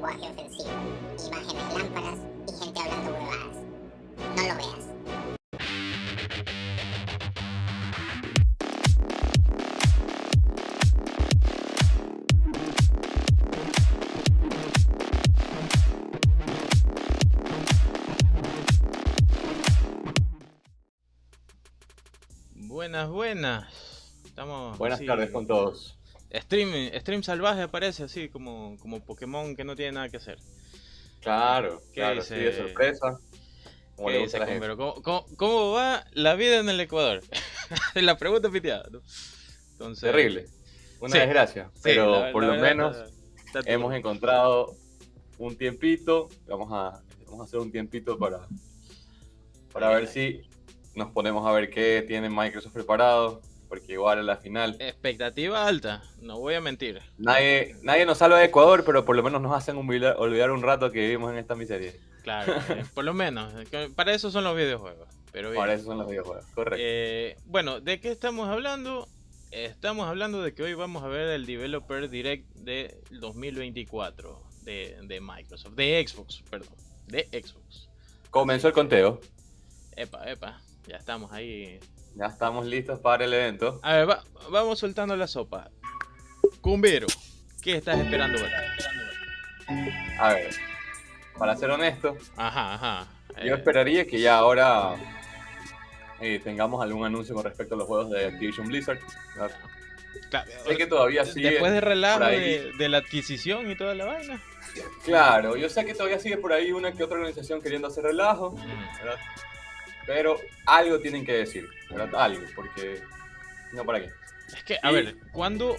lenguaje ofensivo, imágenes lámparas y gente hablando huevadas. No lo veas. Buenas. Estamos Buenas así, tardes con todos. Stream salvaje aparece así como Pokémon que no tiene nada que hacer. Claro, ¿Qué claro, dice? sí, de sorpresa. Como ¿Qué le gusta dice a la gente. COMBERO? ¿Cómo va la vida en el Ecuador? La pregunta piteada, ¿no? Entonces, Terrible, una sí, desgracia. sí, Pero por la lo verdad menos está todo hemos bien. encontrado un tiempito. Vamos a hacer un tiempito para ver si nos ponemos a ver qué tiene Microsoft preparado. Porque igual a la final Expectativa alta, no voy a mentir. nadie nos salva de Ecuador, pero por lo menos nos hacen olvidar un rato que vivimos en esta miseria. Claro, por lo menos. Para eso son los videojuegos. Pero bien. Para eso son los videojuegos, correcto. Bueno, ¿de qué estamos hablando? Estamos hablando de que hoy vamos a ver el Developer Direct de 2024 de Microsoft, de Xbox, perdón, de Xbox. Comenzó el conteo. Epa, ya estamos ahí. Ya estamos listos para el evento. A ver, vamos soltando la sopa. Combero, ¿qué estás esperando ver? A ver, para ser honesto, Ajá. yo esperaría que ya ahora tengamos algún anuncio con respecto a los juegos de Activision Blizzard. Claro, Sé que todavía sigue después de relajo por ahí. de la adquisición y toda la vaina. Claro, yo sé que todavía sigue por ahí una que otra organización queriendo hacer relajo, ¿verdad? Pero algo tienen que decir, ¿verdad? Algo, porque no, ¿para qué? Es que, a ver, ¿cuándo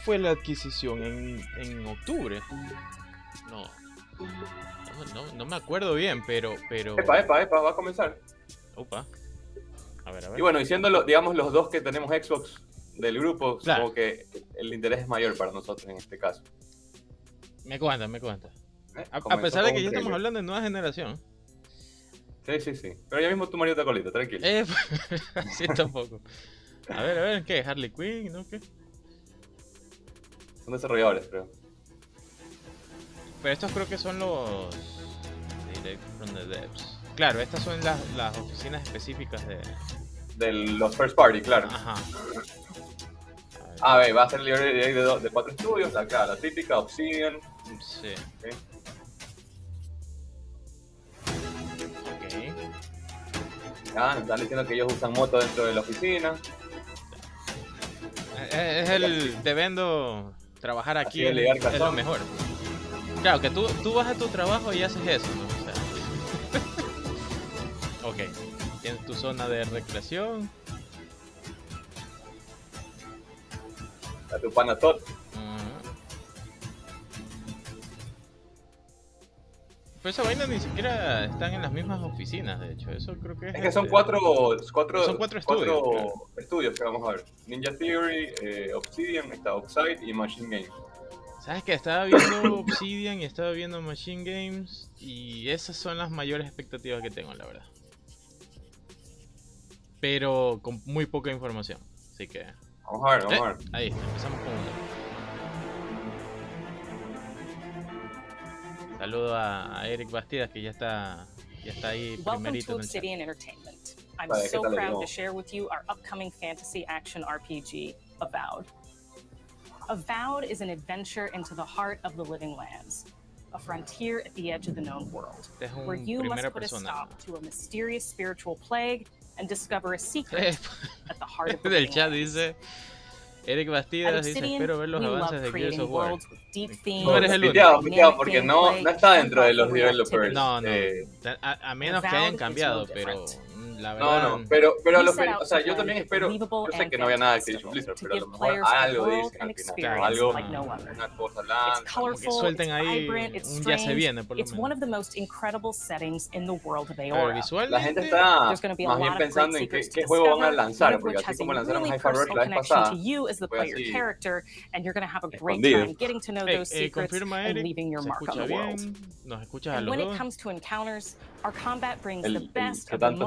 fue la adquisición? ¿En octubre? No me acuerdo bien, pero... Epa, va a comenzar. Opa. A ver. Y bueno, diciéndolo, digamos, los dos que tenemos Xbox del grupo, Claro. supongo que el interés es mayor para nosotros en este caso. Me cuenta. A Comenzó pesar de con que un ya estamos trailer. hablando de nueva generación. Sí. Pero ya mismo tu marido te colita, tranquilo. Sí, tampoco. A ver, ¿qué? ¿Harley Quinn? ¿No? ¿Qué? Son desarrolladores, creo. Pero estos creo que son los... Direct from the devs. Claro, estas son las oficinas específicas de... Los first party, claro. Ajá. A ver, va a ser libre de 4 estudios, la típica, Obsidian. Sí. ¿Okay? Ok. Ya, nos están diciendo que ellos usan moto dentro de la oficina. Es el te vendo trabajar aquí, Así de ligar es lo calzón. mejor. Claro, que tú vas a tu trabajo y haces eso, ¿no? O sea... Ok. Tienes tu zona de recreación. A tu pana Todd. Pero esa vaina ni siquiera están en las mismas oficinas, de hecho. Eso creo que es... Es que son cuatro estudios, estudios que vamos a ver. Ninja Theory, Obsidian, está Oxide y Machine Games. ¿Sabes que estaba viendo Obsidian y estaba viendo Machine Games? Y esas son las mayores expectativas que tengo, la verdad. Pero con muy poca información. Así que... Vamos a ver. Ahí está, empezamos con uno. Saludo a Eric Bastidas, que ya está ahí Welcome primerito to en el chat. Obsidian Entertainment. I'm Vale, so ¿qué tal, proud Leo? to share with you our upcoming fantasy action RPG, Avowed. Avowed is an adventure into the heart of the living lands, a frontier at the edge of the known world, Este es un where you must primera put a persona. stop to a mysterious spiritual plague and discover a secret at the heart of the Del living chat lands. dice Eric At Bastidas, dice Obsidian, espero ver los we avances love de Gears creating of War. worlds with deep themes, No eres el único. Piteado, porque dynamic no gameplay, está dentro de los and developers. No, eh, a menos que Avowed hayan is cambiado, no pero different. la verdad... No, pero a We lo set out o sea, to yo blend también espero, believable yo sé and que no había nada de fantastical, Activision Blizzard, to pero a lo give mejor players a algo world dicen and al final, experience algo, like no other. una cosa It's lanza. Como que colorful, suelten it's ahí vibrant, it's un ya se strange. viene, por lo It's menos. one of the most incredible settings in the world of Pero Aora. La gente visualmente... está There's going to be a más bien lot of great pensando en secrets qué to juego van a discover, one lanzar, of porque which así has a como lanzaron really Hyper Rush personal la vez connection pasada, to you as the fue player así, character, and you're going to have a great escondido. time getting to know those secrets confirma and Eric, leaving your se mark on escucha the world. bien, nos escuchas a And los when it dos. comes to encounters, our combat brings the el best que of the tanto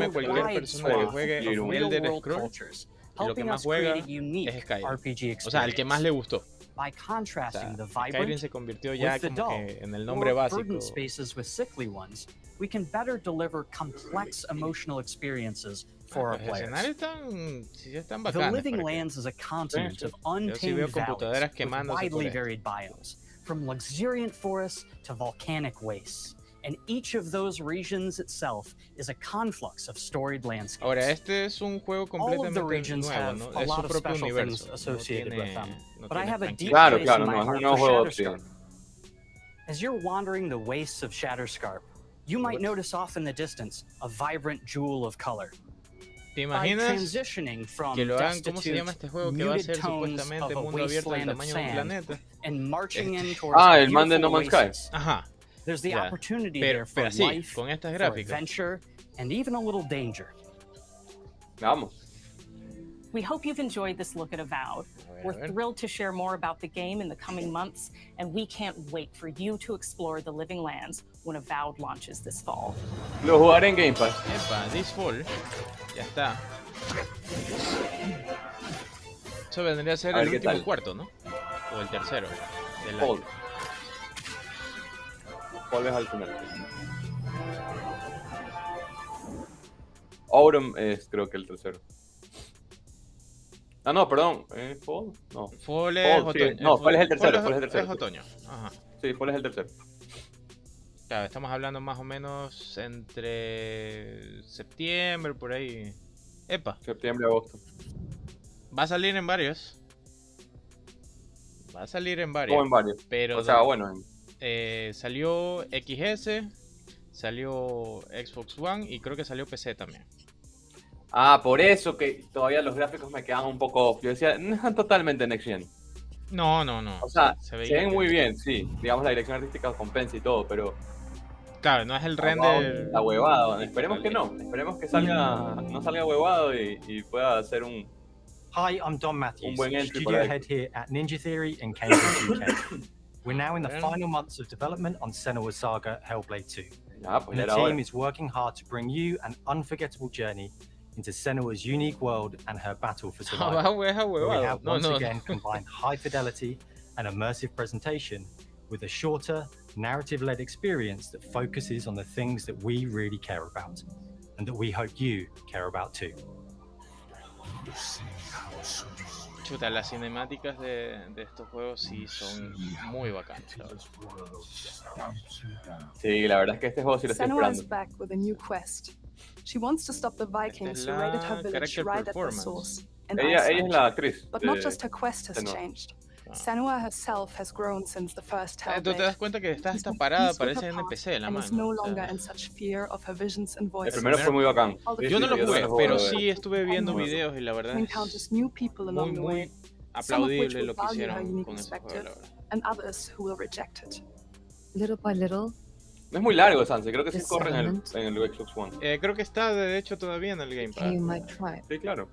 Dígame a cualquier wide persona que swath juegue of Elder real-world Scrolls cultures, y lo que helping más us juega create a unique es Skyrim. RPG O sea, el que más experience. le gustó. By O contrasting the sea, Skyrim vibrant se convirtió ya with the como dull, que en el nombre or básico. verdant spaces with sickly ones, we can better deliver complex emotional experiences for our Los players. escenarios sí están The bacanes. living para que- lands is a continent Sí, of Yo sí veo untamed computadoras valleys with quemándose por widely esto. varied biomes, from luxuriant forests to volcanic wastes. And each of those regions itself is a conflux of storied landscapes. Ahora, este es un juego All of the completamente regions nuevo, have ¿no? a Es lot su of propio special universo. things associated with them. No But I tiene have a franquicia. deep Claro, place claro, in my no, es un heart nuevo for juego, Shatterscarp. sí. As you're wandering the wastes of Shatterscarp, you might What? notice off in the distance a vibrant jewel of color. ¿Te By imaginas transitioning from que lo hagan? ¿Cómo se destitute, llama este juego? Que va a muted ser tones supuestamente of a mundo abierto del wasteland of tamaño de un sand planeta. and marching in Este- towards Ah, a el man de beautiful No Man's Sky. oasis. Ajá. There's the Ya. opportunity Pero there for así, life, con estas for gráficas. adventure, and even a little danger. Vamos. We hope you've enjoyed this look at Avowed. We're ver. thrilled to share more about the game in the coming months, and we can't wait for you to explore the living lands when Avowed launches this fall. Lo jugaré en Game Pass. Epa, this fall. Ya está. Eso vendría a ser A ver el qué último tal. cuarto, ¿no? O el tercero del Fall. año. Fall es al final. Autumn es creo que el tercero. Ah, no, perdón. ¿Fall? No. Fall es Fall, sí. otoño. No, Fall es el tercero, Fall Fall es el tercero. Es otoño. Ajá. Sí, Fall es el tercero. Claro, estamos hablando más o menos entre septiembre, por ahí. Epa, Septiembre, agosto. va a salir en varios. Va a salir en varios. Como en varios. Pero O sea, bueno, salió XS, salió Xbox One y creo que salió PC también. ah, por eso que todavía los gráficos me quedan un poco off. Yo decía, no están totalmente next gen. No, no, no. O sea, se se veía ven que- muy bien, sí. Digamos, la dirección artística compensa y todo, pero Claro, no es el render. la huevado. Esperemos que no. Esperemos que salga, no salga huevado y pueda hacer un... Hi, I'm Don Matthews, Un buen entry studio para head here at Ninja Theory in Cambridge, UK. We're now in the Bien. final months of development on Senua's saga Hellblade 2, Ya, pues and ya the era hora. team is working hard to bring you an unforgettable journey into Senua's unique world and her battle for Ah, survival. va, es Where we huevado. have No, once no. again combined high fidelity and immersive presentation with a shorter, narrative-led experience that focuses on the things that we really care about, and that we hope you care about too. Chuta, las cinemáticas de estos juegos sí son muy bacanas, la verdad. Sí, la verdad es que este juego sí lo estoy Senua is esperando. back with a new quest. She wants to stop the Vikings who la raided her village character right at the performance. source in Ella es Iceland. la actriz. But de- not just her quest has Senua. changed. Ah. Senua herself has grown since the first Tú te Hellblade. das cuenta que está She's hasta made parada, peace with parece her NPC la and is mano. no o sea, longer in such fear of her visions and El voices. primero fue muy bacán. Yo yo no lo sí, jugué, también pero jugué. sí estuve viendo Onwards. videos y la verdad She es encounters new people muy, along the way, muy aplaudible will lo que value her hicieron unique con ese juego, la perspective. verdad. and others who will reject it. Little by little, No es muy largo, Sanse. Creo que sí This corre en element. el Xbox One. Creo que está de hecho todavía en el Game Pass. you might try it. Sí, claro.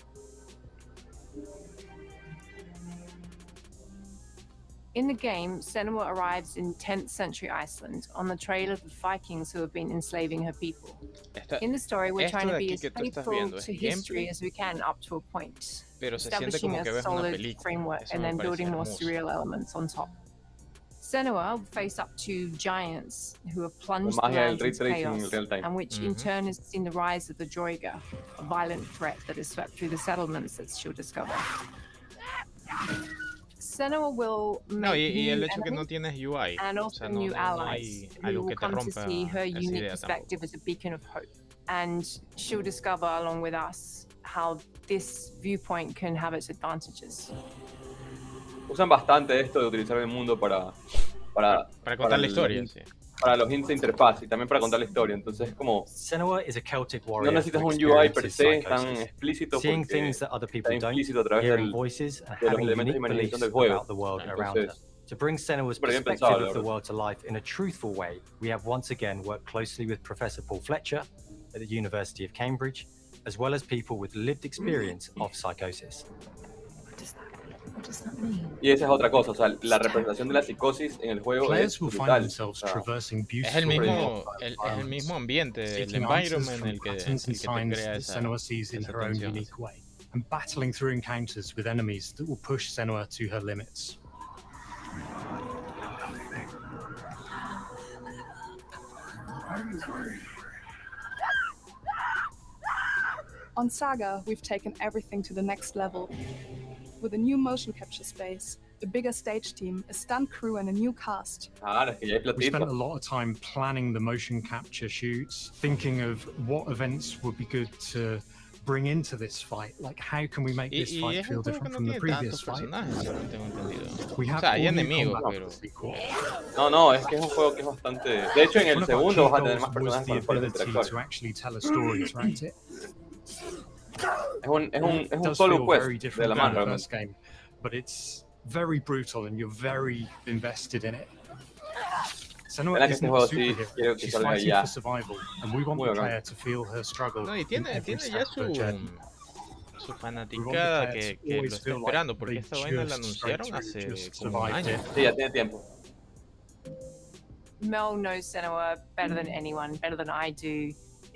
In the game, Senua arrives in 10th century Iceland on the trail of the Vikings who have been enslaving her people. Esta- In the story, we're Esto trying to de be aquí as que tú estás faithful viendo, ¿es to history gameplay? as we can up to a point, pero se siente establishing como a que ves una solid película. framework Eso and me then parece building more hermoso. surreal elements on top. Senua will face up to giants who have plunged the magia del land ray into tracing en chaos, real time. and which in Mhm. turn has seen the rise of the Droiga, a violent threat that has swept through the settlements that she'll discover. Senua will No, make y el new hecho que no enemies tienes UI. and O also sea, no, new no allies hay who algo will que te come to rompa see her esa unique idea tampoco. perspective as a beacon of hope. And she'll discover along with us how this viewpoint can have its advantages. Usan bastante esto de utilizar el mundo para contar la el- historia, sí. Para los hints de interfaz y también para contar la historia. Entonces es como... Senua is a Celtic No warrior necesitas who un UI per experiences se tan psychosis. explícito Seeing porque things that other está people don't, implícito a través hearing voices, and de los having elementos de unique imaginación beliefs del juego. about the world around her. Entonces, To bring Senua's súper bien perspective pensado, la of the verdad. world to life in a truthful way, we have once again worked closely with Professor Paul Fletcher at the University of Cambridge, as well as people with lived experience of psychosis. What does that mean? y esa es otra cosa, o sea, la representación de la psicosis en el juego Players es will find brutal. themselves O sea, traversing Es beautiful el mismo, volatile es el environments, mismo ambiente, el seeking answers environment from el que patterns te and signs crea that esa, Senua sees in esa her own tensión. unique way, and battling through encounters with enemies that will push Senua to her limits. On Saga, we've taken everything to the next level. With a new motion capture space, a bigger stage team, a stunt crew, and a new cast. Claro, es que ya hay We spent a platito. lot of time planning the motion capture shoots, thinking of what events would be good to bring into this fight. Like, how can we make this Y fight es feel un juego que different no from the tiene previous tantos fight? personajes, según tengo entendido. We O have sea, hay all new enemigos, combat pero... sequel. No, es que es un juego que es bastante... De hecho, en One el of our segundo key vas a tener goals más was personajes the con los cuales ability interactuar. to actually tell a story throughout it. Es un Does solo feel quest very de different la from mano, the realmente. first game, but it's very brutal and you're very invested in it. Senua Verdad que isn't este a juego sí superhero. quiero que She's salga fighting ya. for survival, and we want Muy the bacán. player to feel her struggle No, y in tiene every ya step of her journey. su We want the fanaticada player to que lo always está feel like esperando, porque they esta vaina la just scraped anunciaron through, hace just como un survived año. it. Sí, ya tiene tiempo. Mel knows Senua better than anyone, better than I do.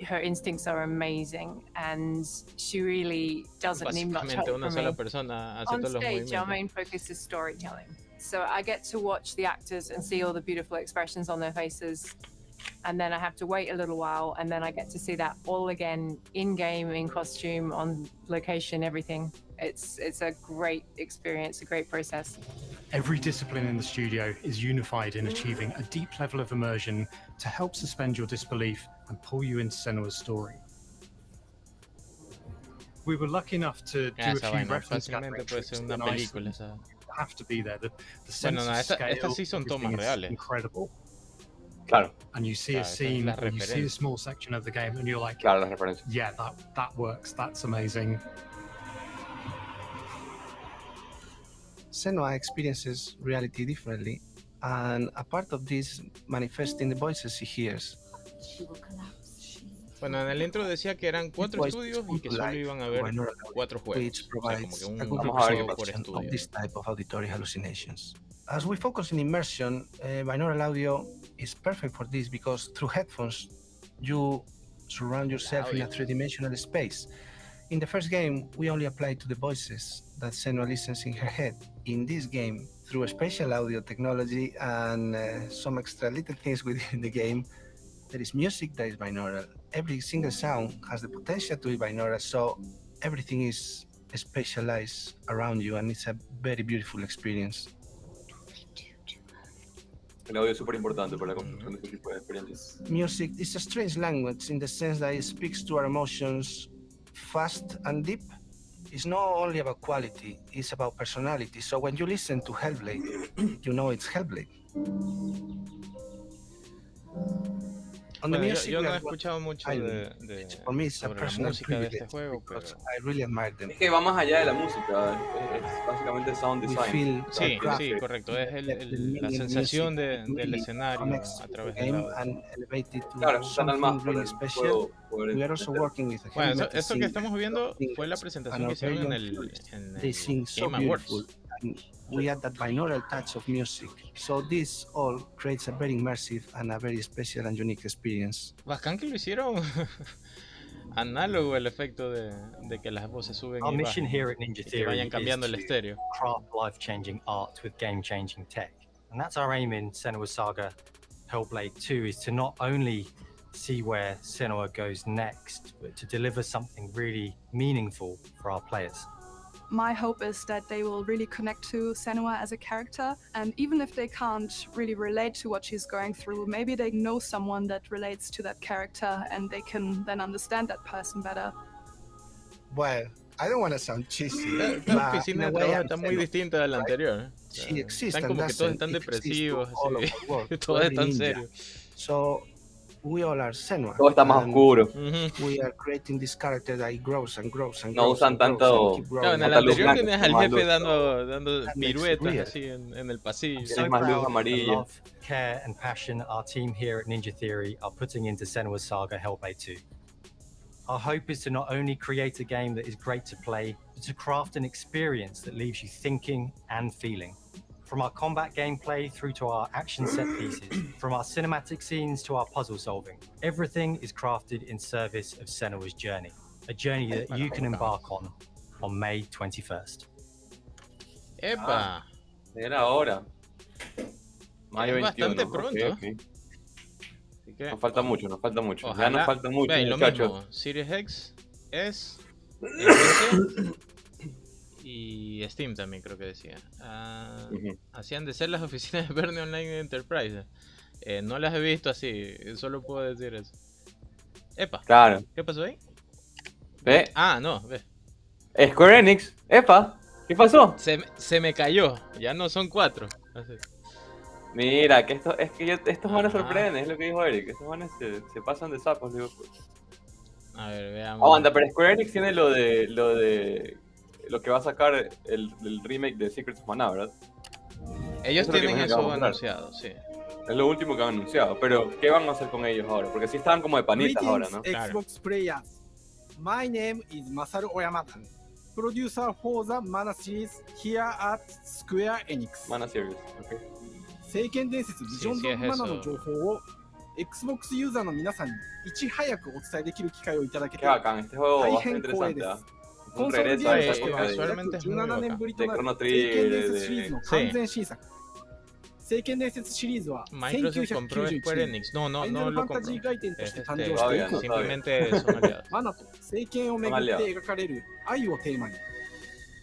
Her instincts are amazing, and she really doesn't need much help Básicamente una from sola me. persona hace On todos los stage, our movimientos. main focus is storytelling. So I get to watch the actors and see all the beautiful expressions on their faces. And then I have to wait a little while, and then I get to see that all again in game, in costume, on location, everything. It's a great experience, a great process. Every discipline in the studio is unified in achieving a deep level of immersion to help suspend your disbelief and pull you into Senua's story. We were lucky enough to do a Esa few vaina reference fácilmente gathering puede trips ser una in película. Iceland. Esa. Have to be there. The Bueno, sense no, of estas scale, sí son everything tomas is reales. incredible. Claro, And you see Claro, a esta es scene, la or you see a referencia. small section of the game, and you're like, claro, las referencias. yeah, that works. That's amazing. Senua experiences reality differently, and a part of this manifests in the voices he hears. Bueno, en el intro decía que eran 4 Voice estudios y que is solo like iban a haber binaural 4 audio, juegos. which O sea, como provides que a un good Vamos a ver qué juego por representation of estudio. this type of auditory hallucinations. As we focus in immersion, binaural audio is perfect for this because through headphones, you surround yourself in a three-dimensional space. In the first game, we only applied to the voices that Senua listens in her head. In this game, through a spatial audio technology and some extra little things within the game, there is music that is binaural. Every single sound has the potential to be binaural, so everything is spatialized around you, and it's a very beautiful experience. El audio es súper importante para la construcción de este tipo de experiencias. Music is a strange language in the sense that it speaks to our emotions fast and deep. It's not only about quality, it's about personality. So when you listen to Hellblade, you know it's Hellblade. On the Bueno, music, yo we no he are escuchado mucho for me, it's a sobre la personal música de este privilege juego, because pero... I really admire them. Es que va más allá de la música, es básicamente sound We design. feel Sí, craft, sí, correcto. Es the la meaning sensación music del really escenario connects a to través the del game audio. and elevate it to Claro, es un canal más something para really el special. juego poder We are also entender. working with a Bueno, heavy metal eso que singer, estamos viendo singers, fue la and presentación our que hicieron very en own el, flutes. en They el sing so Game Awards. beautiful, and we add that binaural touch of music. So this all creates a very immersive and a very special and unique experience. Bacán que lo hicieron análogo el efecto de que las voces suben Our y mission bajan here at Ninja y que Theory vayan is cambiando el to estéreo. craft life-changing art with game-changing tech. And that's our aim in Senua's Saga Hellblade 2, is to not only see where Senua goes next, but to deliver something really meaningful for our players. My hope is that they will really connect to Senua as a character, and even if they can't really relate to what she's going through, maybe they know someone that relates to that character and they can then understand that person better. Well, I don't want to sound cheesy, Esta oficina de trabajo está muy distinta de la anterior. ¿eh? O sea, She exists están and como que todos doesn't. están It exists depresivos, to all así, of our work, to todos every están ninja. serios. So we all are Senua. Todo está más and oscuro. We are creating this character that grows and grows and No grows usan and grows tanto- and keep growing. Claro, en el Mata luz anterior blanca, tenías al como jefe luz. dando That makes it piruetas real. así en el pasillo. I'm so Tienes más luz proud of the amarilla. love, care, and passion our team here at Ninja Theory are putting into Senua's Saga Hellblade 2. Our hope is to not only create a game that is great to play, but to craft an experience that leaves you thinking and feeling. From our combat gameplay through to our action set pieces, from our cinematic scenes to our puzzle solving, everything is crafted in service of Senua's journey, a journey that you can embark on May 21st. ¡Epa! Era ahora. Mayo Es 21. bastante ok, pronto. ok. Así que, Nos falta mucho, nos falta mucho. Ya ojalá- nos falta mucho, ve, lo muchachos. mismo, Series X es en PC y Steam también creo que decía. Hacían de ser las oficinas de Verne Online Enterprise. No las he visto así, solo puedo decir eso. Epa, Claro. ¿qué pasó ahí? ¿Ve? Ah, no, ve. Square Enix. Epa, ¿qué pasó? Se me cayó, ya no son 4. Así. Mira, que estos manes sorprenden, es lo que dijo Eric. Estos manes se pasan de sapos, digo. A ver, veamos. Aguanta, pero Square Enix tiene lo que va a sacar el remake de Secrets of Mana, ¿verdad? Ellos Eso es lo que tienen imagino que eso van a mostrar. anunciado, sí. Es lo último que han anunciado, pero ¿qué van a hacer con ellos ahora? Porque sí estaban como de panitas ahora, ¿no? Xbox players. My name is Masaru Oyamata, producer for the Mana series here at Square Enix. Mana Series, ok. 聖剣伝説ビジョンド・オブ・マナの情報を Xbox ユーザーの皆さんにいち早くお伝えできる機会をいただけて Qué bacán, este juego 大 bastante 変光栄 interesante, です。 ¿ah? コ Un ンソール regreso ゲ a ームと esa して época は de 約17年ぶりとなる Chrono 聖剣伝 Trigger, 説シリーズの Sí. 完全新作。聖剣伝説シリーズは Microsoft compró 1991 Square 年 Enix. No, ファイナ no ルフ lo ァンタ compró. ジー外伝として誕生 Todavía して no, 以降 Simplemente son aliados. マナと聖剣をめぐって描かれる愛をテーマに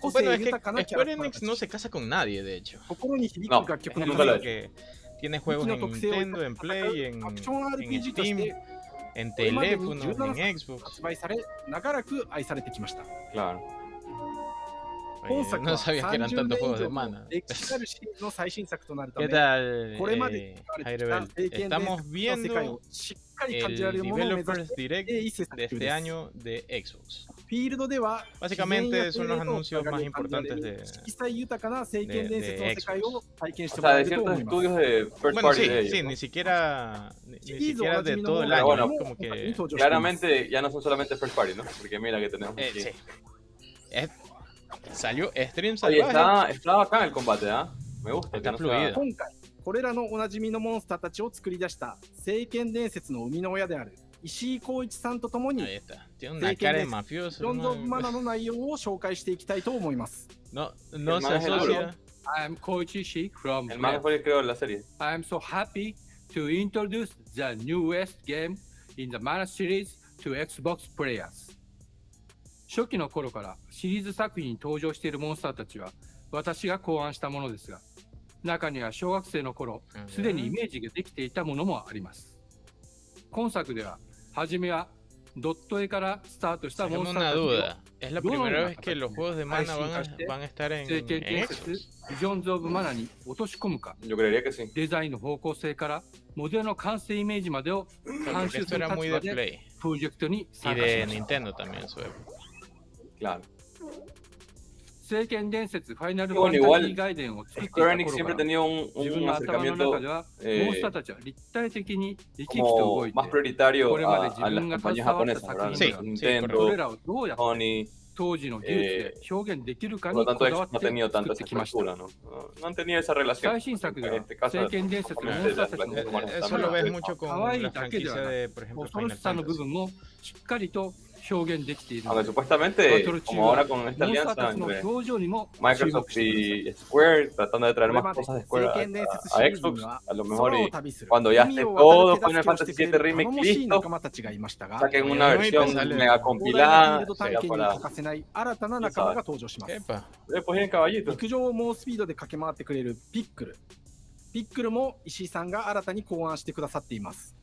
個 Bueno, 性 es que 豊かなキャラ Square クター Enix no se casa con nadie, de hecho. 心に響く No, 楽曲の nunca lo 数 he hecho. Que tiene juegos en Nintendo, en Play, en アクション RPG とし Steam, て en これまでに teléfonos, 17 en 作 Xbox. 発売され長らく愛されてきました Claro. Oye, 本作 no sabía que eran tantos juegos de mana. 歴史あるシリーズの最新作となるた ¿Qué め tal, これまで使われてきた Jairobel? 聖剣伝 Estamos 説の世界 viendo をしっかり感じられ el るものを目指し Developers て Direct 鋭意制 de 作中 este です año de Xbox. フィールドでは Básicamente son los anuncios más importantes de, 色彩豊かな聖剣伝説の世界を体験し O てもら sea, え de ると ciertos 思います estudios de first Bueno, party sí, de ellos. sí, ni siquiera de Pero todo el bueno, año, bueno, como que Claramente ya no son solamente first party, ¿no? Porque mira que tenemos aquí. sí. Salió Stream Oye, Salvaje. está bacán el combate, ¿ah? Me gusta. Está que no fluido. 今回これらのおなじみのモンスターたちを作り出した聖剣伝説の生みの親である石井浩一さんとともに Ahí está. Tiene una cara de mafioso. ロンド ¿no? ンマナの内容を紹介していきたいと思います No se man es el asocia. I'm Koichi Shi from El man fue el creador de la serie. I'm so happy to introduce the newest game in the Mana series to Xbox players. 初期の頃からシリーズ作品に登場しているモンスターたちは私が考案したものですが、中には小学生の頃すでにイメージができていたものもあります。今作では初めはドット絵からスタートしたモン Tengo スター una たちを duda. Es la primera vez que los juegos de mana van a estar en 聖剣伝 Xbox. 説ビジョンズ・オブ・マナに落とし込むか Yo creería que sí. デザインの方向性からモデルの完成イメージまでを監 Porque 修 esto する era 立 muy 場 de で Play. プロジェクトに Y 参加し de ました Nintendo también en su época. Claro. 聖剣伝説ファイナル Y ファ bueno, ンタジ igual ー外伝を作ってい Square た Enix 頃 siempre から tenía 自分 un の頭の acercamiento 中ではモンスターたちは立体的に生き生きと動 como いて más prioritario これまで a 自 las 分が compañías 携わった japonesas, 作 ¿verdad? 品が Nintendo, それらをどうやって Sony. 当時の技術で表現できるか Por に lo こ tanto, だわ Xbox って no ha tenido 作 tanto っ esa てきました estructura, ¿no? No han tenido esa relación. 最新作で En は este caso, 聖剣伝説のモンスターたちの Eso lo ves mucho con 可愛い la だけでは franquicia な de, く por ejemplo, 恐ろ Final しさの部 Fantasy. 分もしっかりと表現できているの Aunque で supuestamente, バトル中 como は ahora con esta モンスター alianza たちの entre 表情にも注目 Microsoft してください y Square, tratando de traer これ más まで cosas de 聖 Square 剣伝説シ a リーズに Xbox, は a lo 空 mejor を y 旅する cuando ya 海 esté を todo 渡る Final 手助けを Fantasy してくれ VII る頼 Remake もしい listo, 仲間たちがいましたが saquen una Oye, versión sale- mega 広大なフィール compilada, ド sea 体験に para... 欠かせない新たな仲間が登場します Epa. Pues en caballito. 陸上を猛スピードで駆け回ってくれるピックルも石井さんが新たに考案してくださっています。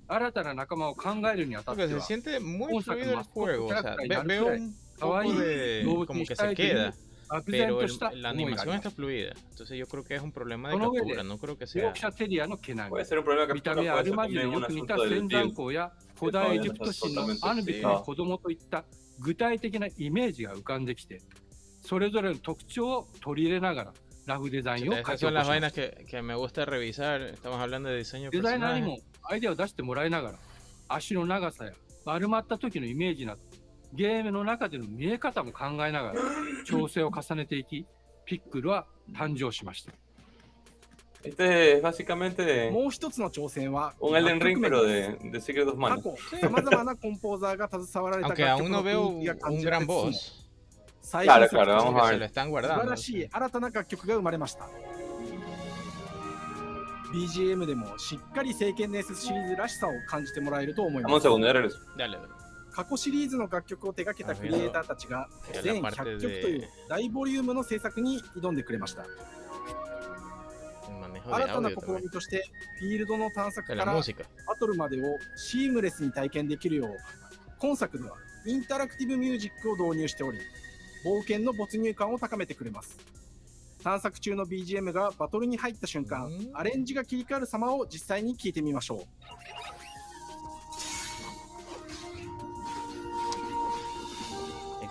新たな仲間を考えるにあたって Porque は se siente muy 本作 fluido マ el スコット juego. キャ O ラク sea, ターになる veo くらい un 可愛 poco い de 動物 como に que した se いという queda, 漠然 pero とした la 思いがあり animación ま está す。 fluida. Entonces yo creo que es un problema de その上で captura, no creo que ヨー sea. クシャテリアの毛並み Puede ser un problema de 見た captura, 目はア puede ル ser マジル también によ un く似た asunto 仙 del 山 build. 港や古代エジプト神の Totalmente アヌビスの子供といった具体的なイメージが浮かんできて、それぞれの特徴を取り入れながらラフデザインを書 Esas き起 son こし las ま vainas す。 que me gusta revisar. Estamos hablando de diseño de デザイナーに personajes. もアイデアを出してもらいながら、足の長さや丸まった時のイメージなど、ゲームの中での見え方も考えながら調整を重ねていき、ピックルは誕生しました。 Este es básicamente もう一つの挑戦は un Elden Ring, pero de Secret of 過 Mana. 去さまざまなコンポーザーが携わられた Aunque 楽 aún 曲 no の veo 雰囲気が感 un じられ gran つつも boss. 最新 Claro, 作 claro, として vamos a Se lo ver. están 素晴 guardando. らしい新たな楽曲が生まれました BGM でもしっかり聖剣伝説シリーズらしさを感じてもらえると思い Dame ま un す segundo, ya regreso. Dale, dale. 過去シリーズの楽曲を手掛けたクリエイターたちが全100曲という大ボリュームの制作に挑んでくれました。新たな試みとしてフィールドの探索からバトルまでをシームレスに体験できるよう、今作ではインタラクティブミュージックを導入しており、冒険の没入感を高めてくれます。探索中の BGM がバトルに入った瞬間、アレンジが切り替わる様を実際に聞いてみましょう。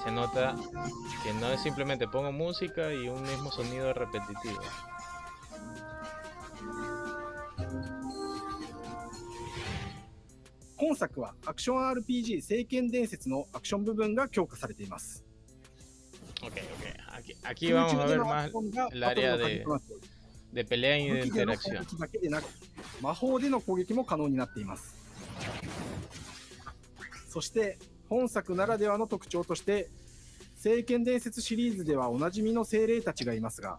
Se nota que no es simplemente pongo música y un mismo sonido repetitivo. 本作はアクション RPG 聖剣伝説のアクション部分が強化されています。Aquí vamos a ver más el área de pelea y de interacción. だけでなく、魔法での攻撃も可能になっています。そして本作ならではの特徴として、聖剣伝説シリーズではおなじみの精霊たちがいますが、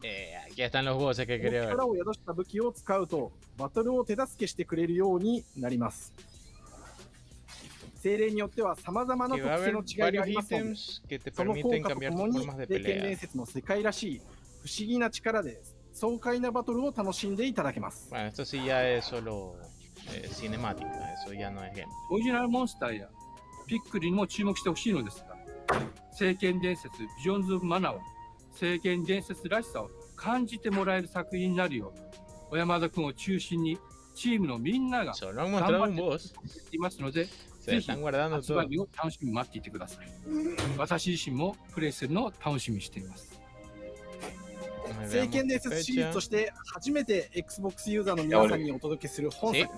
力を宿した武器を使うとバトルを手助けしてくれるようになります。精霊によっては様々な特性の違いがありますので、その効果とともに聖剣伝説の世界らしい不思議な力で爽快なバトルを楽しんでいただけます。Bueno, esto sí ya es solo cinemática, eso ya no es game. オリジナルモンスターやピックリにも注目してほしいのですが、聖剣伝説ビジョンズ・オブ・マナーは聖剣伝説らしさを感じてもらえる作品になるよう、小山田君を中心にチームのみんなが頑張っていますので、ぜひ発売を楽しみに待っていてください。私自身もプレイするのを楽しみにしています。聖剣伝説シリーズとして初めて Xbox ユーザーの皆さんにお届けする本作、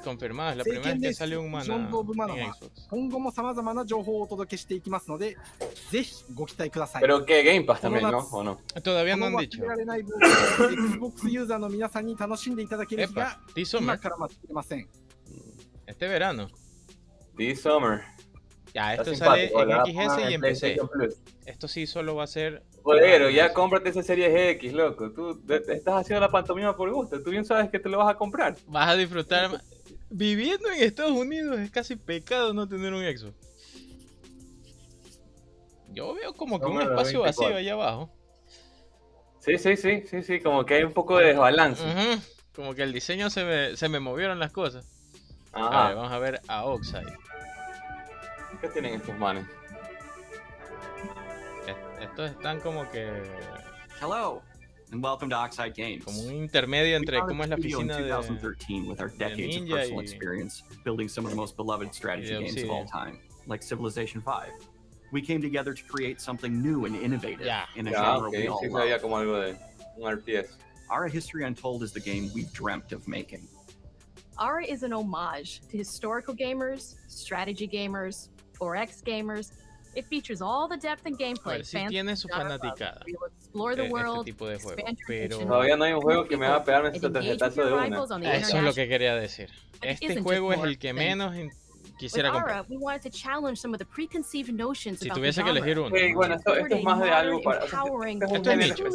聖剣伝説ビジョンズ・オブ・マナーは今後も様々な情報をお届けしていきますので、ぜひご期待ください。Pero que Game Pass también, ¿no? ¿O no? Todavía no han dicho. Xbox ユーザーの皆さんに楽しんでいただける日が今から待っていません。Este verano. This summer. Ya, esto sale en XS y en PC. Esto sí solo va a ser... Pero ya cómprate esa serie X, loco. Tú estás haciendo la pantomima por gusto. Tú bien sabes que te lo vas a comprar. Vas a disfrutar. Viviendo en Estados Unidos es casi pecado no tener un Xbox. Yo veo como que un espacio vacío allá abajo. Sí, como que hay un poco de desbalance. Como que el diseño se me movieron las cosas. Ajá. A ver, vamos a ver a Oxide. ¿Qué tienen estos manes? Estos están como que... Hello, and welcome to Oxide Games. Como un intermedio entre cómo es la oficina de 2013 with our decades of personal experience building some of the most beloved strategy games of all time, like Civilization 5. We came together to create something new and innovative in a genre we all love. Como algo de un RTS. Ara History Untold is the game we've dreamt of making. Ara is an homage to historical gamers, strategy gamers, 4X gamers. It features all the depth and gameplay. Sí tiene su fanaticada este tipo de juego, pero todavía no hay un juego que me haga pegarme ese tarjetazo de una. Eso es lo que quería decir. Este juego es el que menos quisiera comprar. Si tuviese que elegir uno. Bueno, esto es más de algo para... Esto es nicho.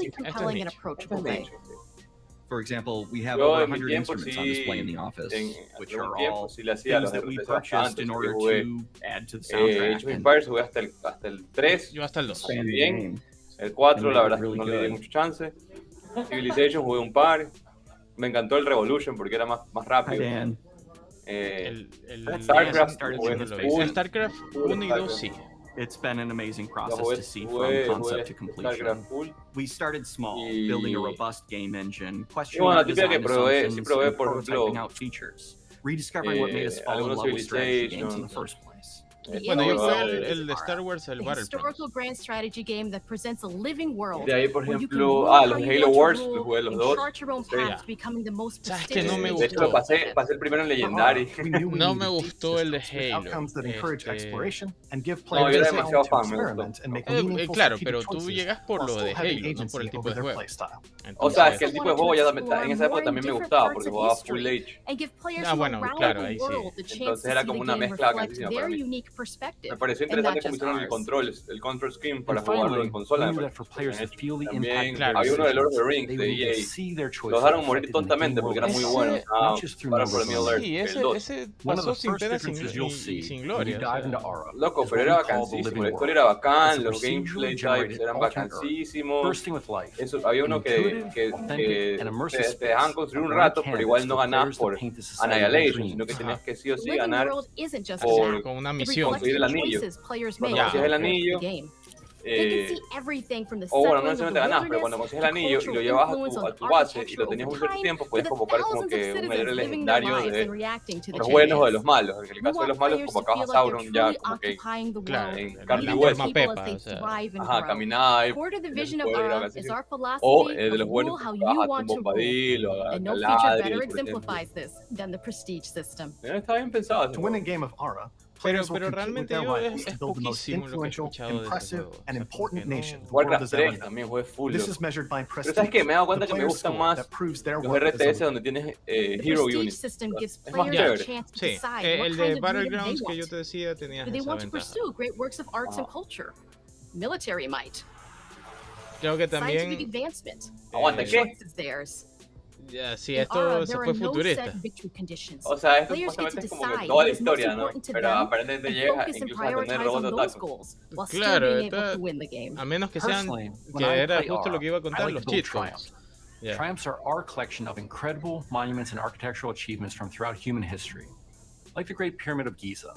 For example, we have over 100 instruments on display in the office, which are all things that we purchased in order to add to the soundtrack. Age of Empires jugué hasta el 3. Yo hasta el 2. Bien. El 4, la verdad es que no le di mucho chance. Civilization jugué un par. Me encantó el Revolution porque era más rápido. StarCraft 1 y 2 sí. It's been an amazing process to see from concept to completion. We started small, building a robust game engine, questioning design assumptions, and prototyping out features, rediscovering what made us fall in love with strategy games in the first place. Bueno, yo jugué el de Star Wars, el Battlefront. Historical grand strategy game that presents a living world. De ahí, por ejemplo, los Halo Wars, los jugué los dos. ¿Sabes que no me gustó? De hecho, pasé el primero en Legendary. No me gustó el de Halo. No, yo era demasiado fan, me gustó. Claro, pero tú llegas por lo de Halo, no por el tipo de juego. O sea, es que el tipo de juego ya en esa época también me gustaba, porque jugaba Full Age. Ah, bueno, claro, ahí sí. Entonces era como una mezcla carísima para mí. perspective. Me pareció interesante cómo hicieron el control scheme para jugarlo en consola. También había uno de Lord of the Rings de EA. Los dejaron morir tontamente porque era muy bueno. Para por el Middle Earth. Sí, ese pasó sin pena y sin gloria. Loco, pero era bacanísimo. La historia era bacán, los gameplay types eran bacanísimos. Eso, había uno que te dejaban construir un rato, pero igual no ganabas por Annihilation, sino que tenías que sí o sí ganar con una misión. Conseguir el anillo. Cuando consigues el anillo, o bueno, no necesariamente ganabas, pero cuando consigues el anillo y lo llevabas a tu base y lo tenías un cierto tiempo, puedes convocar como que un héroe legendario de los buenos o de los malos. En el caso de los malos, convocabas a Sauron ya como que en carne y hueso. Ajá, caminar, o de los buenos, convocabas a un Bombadil o a Galadriel, por ejemplo. Está bien pensado. Pero realmente yo es poquísimo lo que he escuchado de ese juego. Warcraft 3 también jugué full. Pero sabes que me he dado cuenta que me gustan más los RTS donde tienes Hero Units. Es más chévere. Sí, el de Battlegrounds que yo te decía tenía esa ventaja. Creo que también... Aguanta, ¿qué? Ya, sí, esto se fue futurista. O sea, esto supuestamente es como que toda la historia, ¿no? Pero aparentemente llega incluso a tener robots otakus. Claro, a menos que sean, que era justo lo que iba a contar, los cheat codes. Triumphs are our collection of incredible monuments and architectural achievements from throughout human history, like the Great Pyramid of Giza.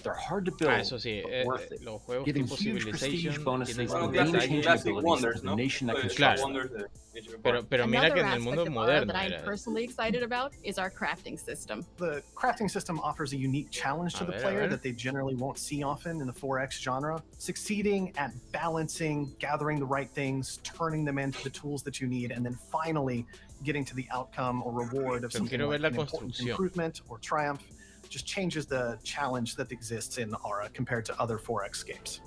They're hard to build, eso sí, but worth it. Los juegos Giving tipo huge prestige Civilization bonuses and tienen game-changing Classic abilities Wonders, to the ¿no? nation that Claro. constructs. Pero mira que en el mundo moderno that I'm era. personally excited about is our crafting system. The crafting system offers a unique challenge to the player that they generally won't see often in the 4X genre. Succeeding at balancing, gathering the right things, turning them into the tools that you need, and then finally getting to the outcome or reward of something like an important improvement or triumph just changes the challenge that exists in Aura compared to other 4X games.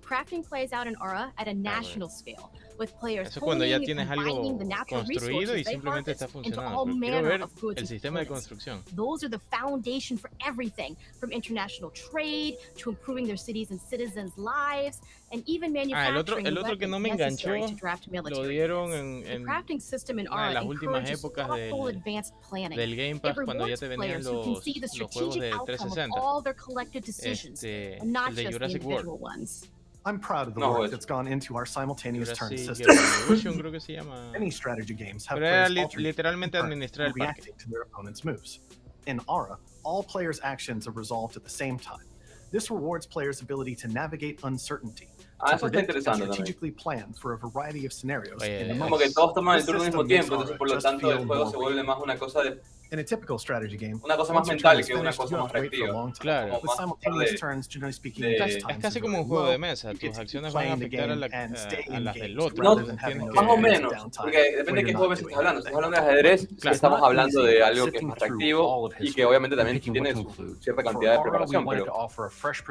Crafting plays out in Aura at a national scale, with players Eso cuando ya honing and tienes algo combining the natural construido y resources they simplemente está harvest into funcionando. all Pero quiero manner ver of goods el and sistema de components. construcción. Those are the foundation for everything, from international trade to improving their cities and citizens' lives, and even manufacturing el otro que no me enganchó necessary to draft military lo dieron units. en The crafting system in una de Aura las últimas encourages épocas thoughtful advanced planning. del Game Pass, It cuando ya rewards te venían players who can see the los juegos strategic de outcome of 360. all their collective decisions, and not El de just the Jurassic individual World. ones. I'm proud of the work that's gone into our simultaneous turn Jurassic system. Evolution, creo que se llama. Many strategy games have Pero era players alternate literalmente turn administrar el and parque. reacting to their opponent's moves. In Aura, all players' actions are resolved at the same time. This rewards players' ability to navigate uncertainty, to Eso está predict and interesante también. strategically plan for a variety of scenarios. in the Como moment. que todos toman el turno al This mismo system makes tiempo, entonces Aura por lo just tanto el feel juego more se vuelve más una cosa de In a typical strategy game, una cosa más once your mental turn is que una finished, cosa you más have to wait for a reactiva. long time. Claro. With simultaneous turns, generally speaking, test times Es casi are como un very juego low. de mesa. You get Tus to acciones keep van a playing the afectar game and stay a in las game del to otro. No, rather than having Tienes to más o get menos, downtime porque depende de where qué you're juego not estés doing hablando. Si anything. estás hablando de ajedrez, Claro. estamos hablando de algo que es más reactivo y que obviamente también tiene su cierta cantidad de preparación, pero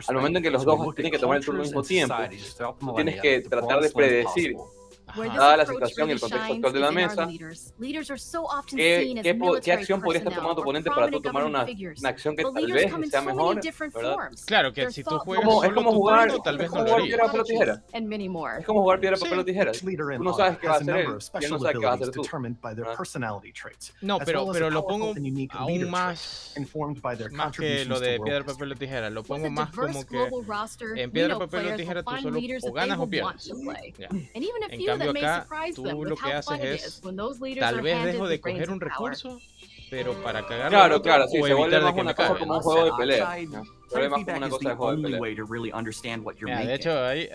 al momento en que los dos tienen que tomar el turno al mismo tiempo, tú tienes que tratar de predecir, dada la situación y el contexto actual de la mesa, qué acción podría estar tomando tu oponente para tú tomar una acción que tal vez sea mejor, ¿verdad? Claro, que si tú juegas Es solo como tu jugar, turno, tal vez es no como lo jugar harías. piedra, papel o tijera. Es como jugar piedra, papel o tijera. Leader in Tú no Aura sabes qué va a has a hacer él, number of y él special no sabe qué vas a abilities hacer tú. determined by their personality traits, No, as pero well as a lo powerful pongo and unique aún leader más trait informed by their que contributions lo to de world piedra, history. papel o tijera. Lo With pongo a más diverse como que global roster, en we piedra, know papel o players tijera will tú find solo leaders o that they ganas o will want pierdes. to play. Ya. And even a En few that cambio may acá surprise tú them lo with que how haces fun it es is when those leaders tal are vez handed dejo de the reins coger un of power. recurso, pero para cagar Claro, otro claro, sí, o se vuelve evitar de más que una me cosa cague. como un juego de pelea. ¿no? Se ve más como Feedback una is cosa the de juego de only pelea. way to really understand what you're De making. hecho, ahí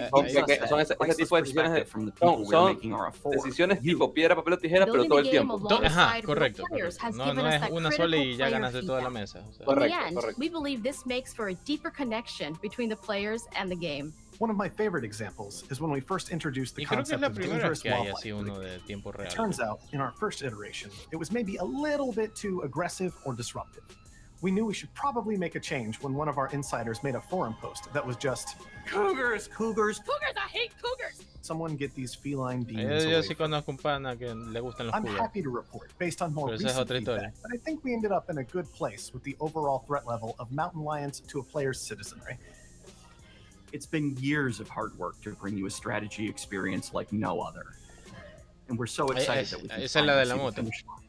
Son ese tipo de decisiones from the people we're son making Aura for. decisiones tipo piedra, papel o tijera, pero todo el tiempo. Ajá, correcto. No es una sola y ya ganaste toda la mesa. O sea. In the end, we believe this makes for a deeper connection between the players and the game. One of my favorite examples is when we first introduced the Y creo que es concept la of primera vez dangerous que hay wildlife. así uno de tiempo It real. turns out, in our first iteration, it was maybe a little bit too aggressive or disruptive. We knew we should probably make a change when one of our insiders made a forum post that was just Cougars, cougars, Cougars, I hate cougars! someone get these feline demons Yo away sí conozco un pana que le gustan los I'm cubos. happy to report, based on more Pero esa es recent otra historia. feedback, but I think we ended up in a good place with the overall threat level of mountain lions to a player's citizenry. It's been years of hard work to bring you a strategy experience like no other. And we're so excited that we can Esa es la de la finally see the moto. finish line.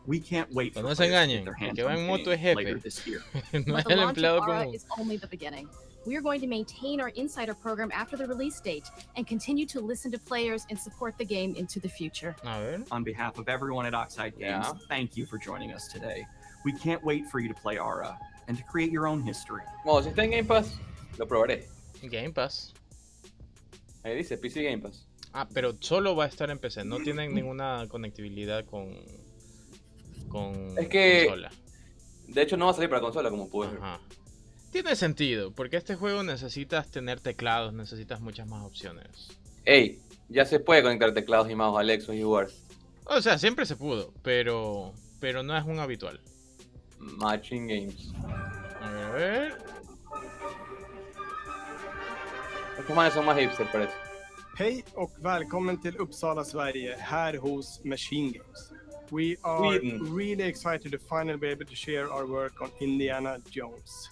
We can't wait for No se players to get engañen, their el hands que va on en the moto es game jefe. later this year. No es But the el launch empleado of Aura común. is only the beginning. We are going to maintain our insider program after the release date and continue to listen to players and support the game into the future. A ver. On behalf of everyone at Oxide Games, thank you for joining us today. We can't wait for you to play Aura and to create your own history. Bueno, si está en Game Pass, lo probaré. Game Pass. Ahí dice PC Game Pass. Ah, pero solo va a estar en PC. No tienen ninguna conectividad con Es que, consola. de hecho, no va a salir para consola, como puedes ver. Ajá. Tiene sentido, porque este juego necesitas tener teclados, necesitas muchas más opciones. Ey, ya se puede conectar teclados y mouse al Xbox y jugar. O sea, siempre se pudo, pero no es un habitual. Matching Games. A ver. Estos manes son más hipster, parece. Hej och välkommen till Uppsala, Sverige, här hos Machine Games. We are really excited to finally be able to share our work on Indiana Jones.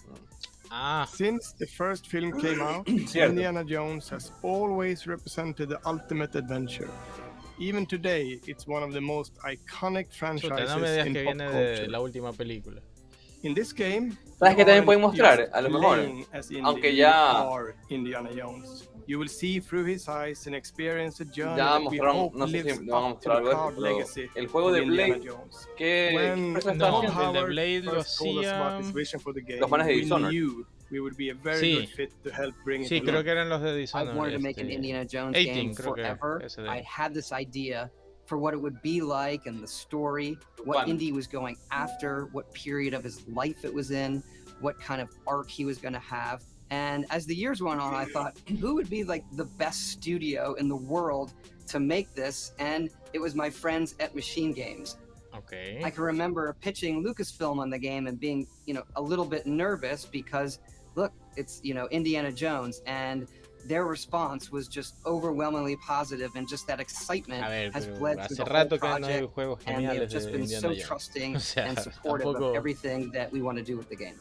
Since the first film came out, Indiana Jones has always represented the ultimate adventure. Even today, it's one of the most iconic franchises no me digas in que pop viene culture. de la última película. In this game, ¿Sabes qué también pueden you mostrar? aren't A lo mejor, playing as Indy, aunque you ya... are Indiana Jones. You will see through his eyes and experience a journey Ya that we mostraron, hope no sé lives si lo van a up to mostrar the algo de proud eso, pero legacy el juego of de Indiana Blade, Jones. ¿qué When empresa está Todd haciendo? El de Howard Blade lo first told us about his hacía... vision for the game, Los manes de we Dishonored. knew we would be a very Sí. good fit to help bring it Sí, to creo life. que eran los de I've Dishonored. wanted to make an Indiana Jones 18, game creo que forever. ese de- I had this idea for what it would be like and the story, what Indy was going after, what period of his life it was in, what kind of arc he was going to have. And as the years went on, I thought, who would be like the best studio in the world to make this? And it was my friends at Machine Games. Okay. I can remember pitching Lucasfilm on the game and being, a little bit nervous because, look, it's, Indiana Jones, and their response was just overwhelmingly positive, and just that excitement has bled through the whole project, and they've just been so trusting and supportive of everything that we want to do with the game.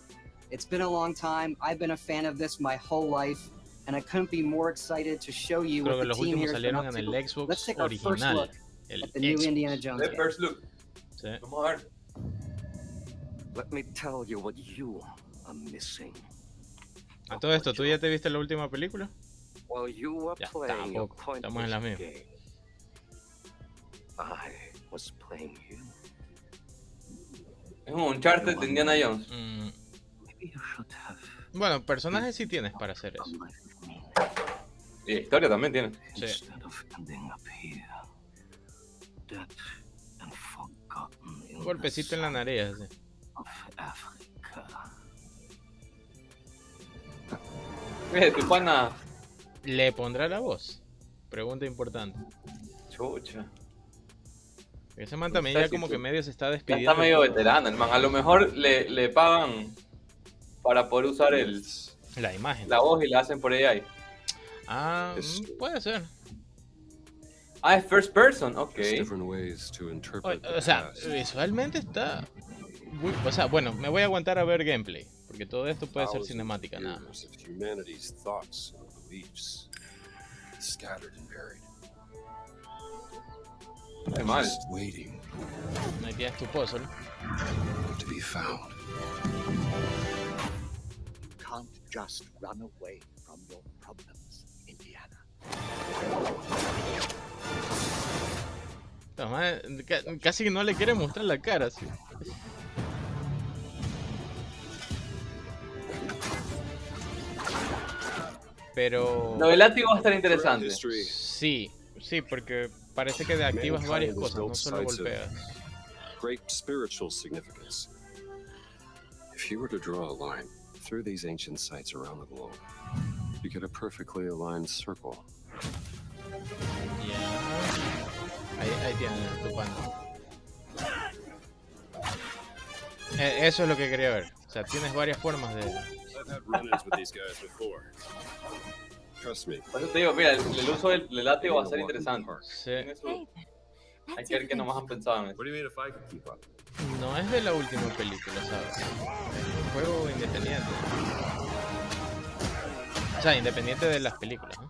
It's been a long time. I've been a fan of this my whole life, and I couldn't be more excited to show you what the team here has been up to. Let's take our first look at the new Indiana Jones game. First look. Sí. Vamos a ver. Let me tell you what you are missing. A todo esto, ¿tú ya te viste la última película? While you were Ya, playing your tampoco. Estamos en la pointless misma. game, I was playing you. Es un Uncharted de Indiana Jones. Bueno, personajes sí tienes para hacer eso. Y historia también tiene. Sí. Instead of ending up here, dead and forgotten in Un golpecito en la nariz, así. of Africa. Tu pana. ¿Le pondrá la voz? Pregunta importante. Chucha. Ese man también ya como que medio se está Ya despidiendo. está medio veterano, el man. A lo mejor le pagan para poder usar la imagen. La voz y la hacen por AI. Ah, puede ser. Ah, es first person, ok. O sea, visualmente está... O sea, bueno, me voy a aguantar a ver gameplay. Porque todo esto puede ser cinemática nada más. Qué mal. Me tienes tu puzzle. To be found. Can't just run away from your problems, Indiana. No, casi no le quiere mostrar la cara, sí. Pero... Lo del látigo va a estar interesante. Sí, sí, porque parece que activas varias cosas, no solo golpeas. Great spiritual significance. If you were to draw a line through these ancient sites around the globe, you get a perfectly aligned circle. Ahí tienes tu pan. Eso es lo que quería ver. O sea, tienes varias formas de... I've had run-ins with these guys before. Por eso te digo, mira, el uso del látigo va a ser interesante. Sí. Hay que ver qué nomás han pensado en eso. No es de la última película, ¿sabes? Es un juego independiente. O sea, independiente de las películas, ¿no?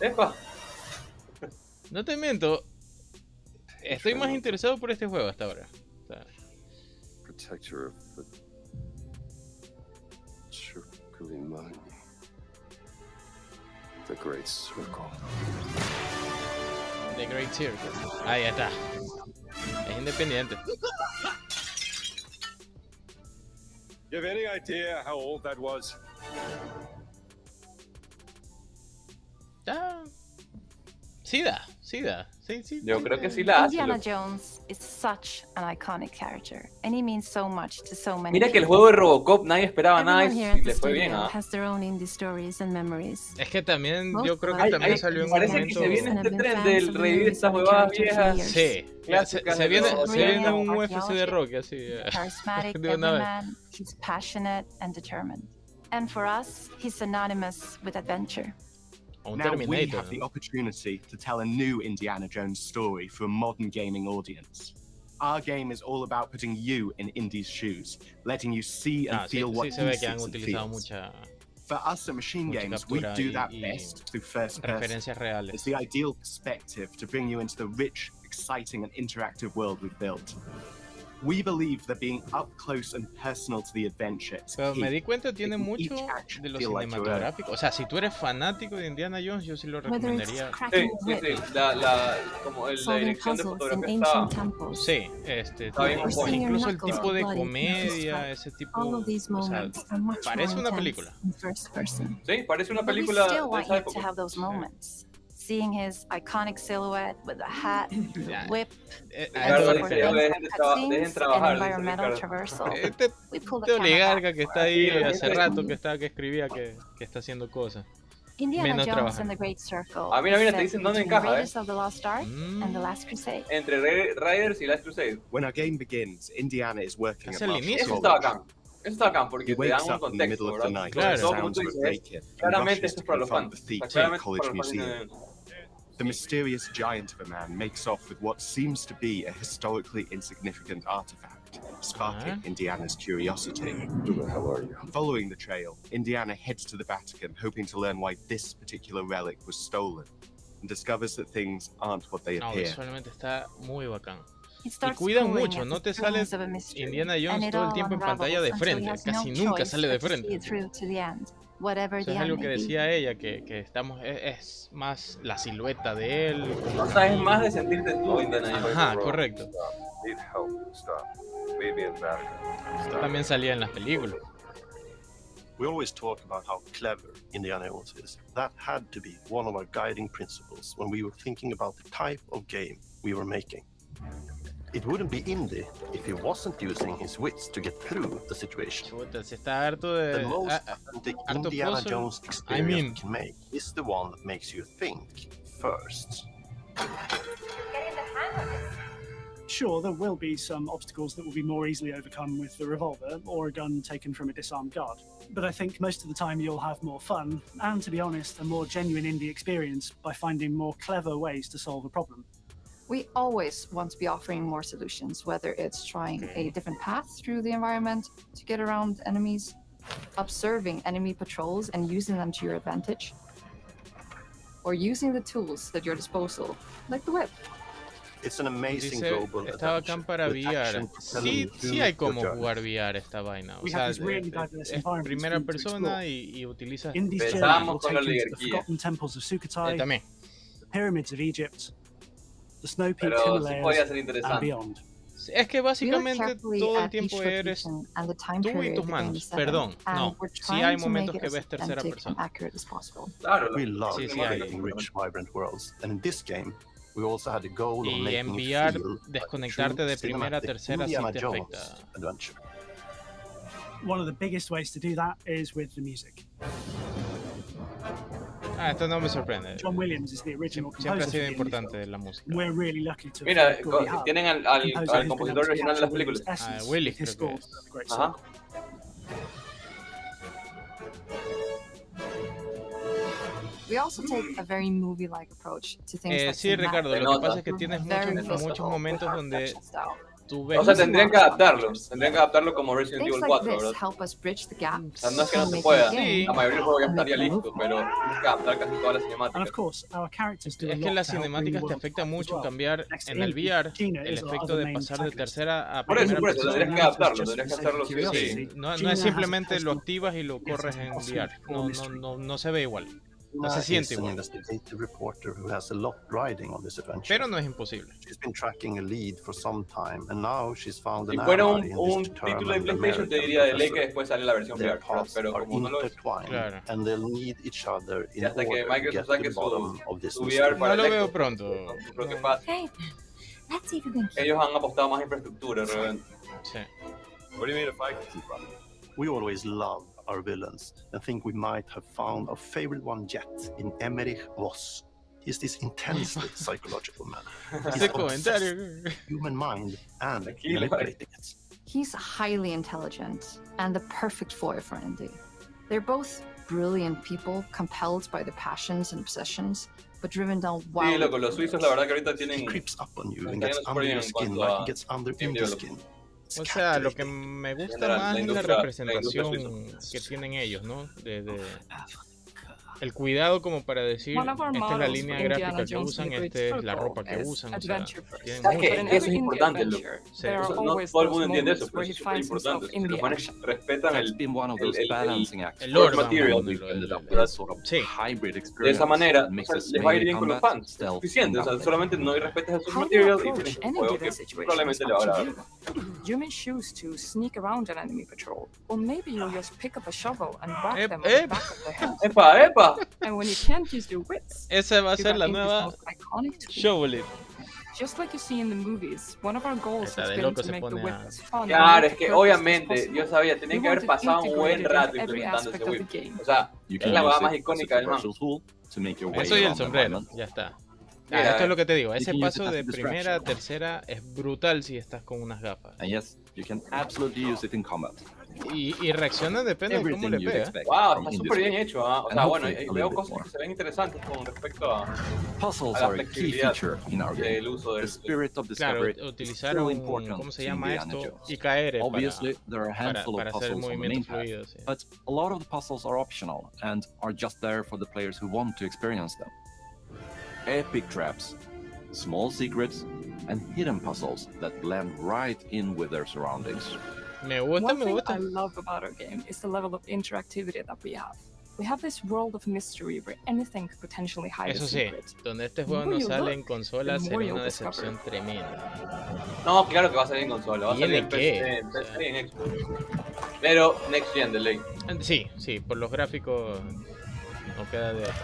¡Epa! No te miento. Estoy más interesado por este juego hasta ahora. O sea, Protector of the Chukulimani. The Great Circle. The Great Circle. Ahí está. Es independiente. You have any idea how old that was? Sí da. Sí. Yo creo que sí la hace. Indiana Jones is such an iconic character, and he means so much to so many Mira que el people. juego de Robocop nadie esperaba nada Everyone here y at the le fue bien, studio ¿ah? has their own indie stories and memories. Es que también, yo Most creo of que us también salió en un Parece momento... que se viene este been tren fans del of the revivir movies estas and huevadas characters for viejas. Sí, Clásicas se viene Real un UFC de archaeology. rock así. Charismatic De una vez. everyman, he's passionate and determined. And for us, he's synonymous with adventure. Un Now we Terminator, have the ¿no? opportunity to tell a new Indiana Jones story for a modern gaming audience. Our game is all about putting you in Indy's shoes, letting you see and feel what Sí se he ve que han sees and utilizado feels. mucha For us at Machine mucha Games, we captura do that y best through first person. referencias reales. It's the ideal perspective to bring you into the rich, exciting, and interactive world we've built. We believe that being up close and personal to the adventure is Pero key. me di cuenta, tiene Making mucho each action de lo feel like your own. cinematográfico. O sea, si tú eres fanático de Indiana Jones, yo sí lo recomendaría. Sí. Como la dirección de fotografía está... Sí, incluso el tipo de comedia, ese tipo, o sea, parece una película. Sí, parece una But we película still de want esa you to época. have those moments. Seeing his iconic silhouette with a hat, the whip, Dejen trabajar, and environmental traversal. We pull the Este camera oligarca back que for está it. ahí hace rato que escribía que está haciendo cosas. Indiana Menos Jones trabajar. and the Great Circle. Ah, mira, is te set dicen dónde between encaja, Raiders of the Lost Ark and the Last Crusade. Entre Raiders y Last Crusade. When our game begins, Indiana is working Es at el Marshall inicio. Eso College. está bacán. Eso está bacán porque He te dan wakes un up in the middle contexto, of the ¿verdad? night Claro. to Todo the como tú sounds of a dices, break-in and claramente rushes esto to es para los confront fans. the thief O to sea, the claramente college para los fans museum. de- The mysterious giant of a man makes off with what seems to be a historically insignificant artifact, sparking Indiana's curiosity. Who the hell are you? Following the trail, Indiana heads to the Vatican, hoping to learn why this particular relic was stolen, and discovers that things aren't what they No, appear. visualmente está muy bacán. He Y starts cuidan pulling mucho, at no the te sale strings of a mystery, Indiana and Jones it todo el all tiempo en pantalla de unravels until he frente, has casi no nunca choice sale de but to see frente. it through to the end, whatever Eso the es algo end que may be. decía ella, que estamos, es más la silueta de él. O sea, es más de sentirte tú, Indiana Jones. Ajá, correcto. Need help. Stop. Meet me in Vatican. Esto también salía en las películas. We always talk about how clever Indiana Jones is. That had to be one of our guiding principles when we were thinking about the type of game we were making. It wouldn't be indie if he wasn't using his wits to get through the situation. Chuta, si está harto de... The most authentic harto Indiana puzzle. Jones experience we can make is the one that makes you think first. Sure, there will be some obstacles that will be more easily overcome with the revolver or a gun taken from a disarmed guard. But I think most of the time you'll have more fun and, to be honest, a more genuine indie experience by finding more clever ways to solve a problem. We always want to be offering more solutions, whether it's trying a different path through the environment to get around enemies, observing enemy patrols and using them to your advantage, or using the tools at your disposal, like the whip. It's an amazing Dice, global está bacán para with VR. action Sí, propelling sí you hay through como your jugar VR esta vaina. O We sea, have these really diverse es environments primera for you to persona explore. y utiliza... Indies journey will take you to the forgotten temples of Sukhothai, también. the pyramids of Egypt, the snow-peaked Pero sí Himalayas, podía ser and interesante. beyond. Es que básicamente carefully todo el at tiempo each eres location and the time tú y period tus the game manos. is set Perdón, in, and no. we're Sí trying hay to momentos make que it ves as tercera authentic persona. and accurate as possible. We love Sí, sí hay. creating rich, vibrant worlds, and in this game, we also had the goal of Y making it enviar, feel like desconectarte true de primera a cinematic tercera sí Indiana te Jones afecta. adventure. One of the biggest ways to do that is with the music. Ah, esto no me sorprende. John Williams is the original Siempre ha composer sido for the importante la música. We're really lucky to Mira, have Gordy Hub, tienen al a composer who's been able compositor to original de capture las Williams' películas. essence Willis, with his creo que score for The Great Ajá. Circle. We also take a very movie-like approach to things like sí, Ricardo, lo que pasa es que tienes muchos momentos donde tú ves... O sea, tendrían que adaptarlo como Resident Evil 4, ¿verdad? Help us bridge the gap. O sea, no es que no se pueda, la mayoría del juego ya estaría listo, pero tienes que adaptar casi todas las cinemáticas. Es que las cinemáticas te afectan mucho cambiar en el VR el efecto de pasar de tercera a primera persona. Por eso, tendrías que adaptarlo, tendrías que hacerlo sí. No es simplemente lo activas y lo corres en VR, no se ve igual. No se siente igual. Pero no es imposible. Si fuera un título de PlayStation, te diría de ley que después sale la versión VR, pero como no lo es, claro. Y hasta que Microsoft saque su VR para no lo veo pronto. Lo que pasa. Ellos han apostado más en infraestructura, realmente. Sí. We always love our villains and think we might have found our favorite one yet in Emmerich Voss. He's this intensely psychological man. He's obsessed human mind and manipulating it. He's highly intelligent and the perfect foil for Indy. They're both brilliant people compelled by their passions and obsessions, but driven down wild. Sí, loco, los suizos la verdad que ahorita tienen... He creeps up on you and gets under your skin like he gets under Indy's skin. O sea, lo que me gusta más es la representación que tienen ellos, ¿no? El cuidado como para decir, esta es la línea gráfica que usan, esta es la ropa que usan. O sea, ¿sabes qué? Eso es importante, loco. Sí. No todo el mundo entiende eso, pero eso es súper importante. Si los manes respetan el source material, sí. De esa manera, les va a ir bien con los fans. Es suficiente, o sea, solamente no respetes el source material y tienes un juego que probablemente le va a agradar. You may choose to sneak around an enemy patrol, or maybe you'll just pick up a shovel and whack them on the back of the head. ¡Epa! And when you can't use your wits, esa va a ser la nueva shovelet. Just like you see in the movies, one of our goals has been to make the whip as fun. Claro, es que obviamente, yo sabía, tenía que haber pasado un buen rato implementando ese whip. O sea, es la hueá más icónica del man. Eso y el sombrero, ya está. Esto es lo que te digo, ese paso de primera a tercera es brutal si estás con unas gafas. Y reacciona depende de cómo le pega. Wow, está súper bien hecho, ¿eh? O sea, bueno, veo cosas que se ven interesantes con respecto a la flexibilidad del uso del... Claro, utilizar ¿cómo se llama esto? Y caer para hacer movimientos fluidos. Sí. But a lot of the puzzles are optional and are just there for the players who want to experience them. Epic traps, small secrets, and hidden puzzles that blend right in with their surroundings. One thing I love about our game is the level of interactivity that we have. We have this world of mystery where anything could potentially hide a secret. Eso sí, donde este juego no sale en consolas sería una decepción tremenda. No, claro que va a salir en consola, va a salir en PC, y en Xbox. Pero Next Gen de ley. Sí, por los gráficos no queda de otra.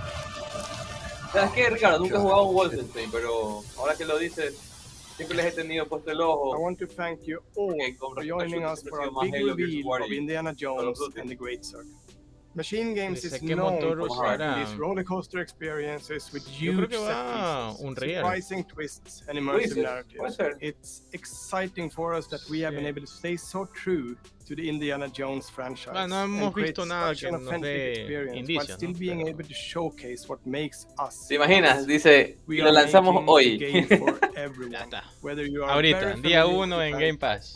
¿Sabes qué, Ricardo? Nunca he jugado un Wolfenstein, pero ahora que lo dices, siempre les he tenido puesto el ojo. I want to thank you all for joining us for our big reveal of Indiana Jones and the Great Circle. Machine Games is known for having these roller coaster experiences with huge set pieces, surprising twists, and immersive narratives. It's exciting for us that we have been able to stay so true to the Indiana Jones franchise and create such an authentic experience while still being able to showcase what makes us. ¿Te imaginas? Dice, y lo lanzamos hoy. Ya está. Ahorita, día 1 en Game Pass.